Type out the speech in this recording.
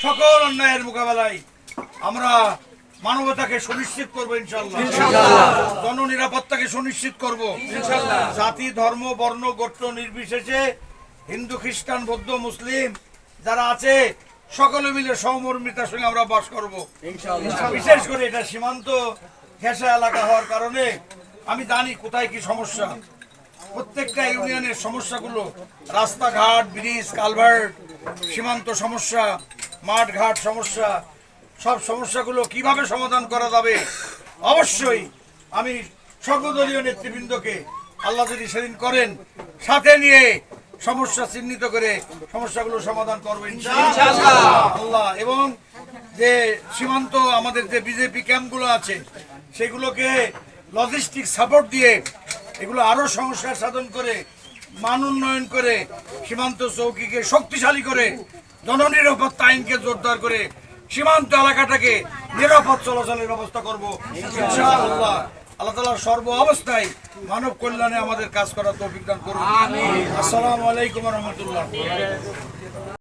সকল অন্যায়ের মোকাবেলায় আমরা মানবতাকে সুনিশ্চিত করবো ইনশাআল্লাহ, জননিরাপত্তাকে সুনিশ্চিত করব ইনশাআল্লাহ। জাতি, ধর্ম, বর্ণ, গোত্র নির্বিশেষে হিন্দু, খ্রিস্টান, বৌদ্ধ, মুসলিম যারা আছে সকলে মিলে সহমর্মিতার সঙ্গে আমরা বাস করব ইনশাআল্লাহ। বিশেষ করে এটা সীমান্ত ঘেঁষা এলাকা হওয়ার কারণে আমি জানি কোথায় কি সমস্যা। প্রত্যেকটা ইউনিয়নের সমস্যাগুলো, রাস্তাঘাট, ব্রিজ, কালভার্ট, সীমান্ত সমস্যা, মাঠ ঘাট সমস্যা, সব সমস্যাগুলো কিভাবে সমাধান করা যাবে অবশ্যই আমি সর্বদলীয় নেতৃবৃন্দকে আল্লাহ যদি সেদিন করেন সাথে নিয়ে সমস্যা চিহ্নিত করে সমস্যাগুলো সমাধান করবো ইনশাআল্লাহ আল্লাহ। এবং যে সীমান্ত আমাদের যে বিজেপি ক্যাম্পগুলো আছে সেগুলোকে লজিস্টিক সাপোর্ট দিয়ে এগুলো আরো সংস্কার সাধন করে, মান উন্নয়ন করে, সীমান্ত চৌকিকে শক্তিশালী করে, জননিরাপত্তা আইনকে জোরদার করে সীমান্ত এলাকাটাকে নিরাপদ চলাচলের ব্যবস্থা করবো ইনশাআল্লাহ। আল্লাহ তাআলা সর্ব অবস্থায় মানব কল্যাণে আমাদের কাজ করার তৌফিক দান করুন। আসসালামু আলাইকুম ওয়া রাহমাতুল্লাহ।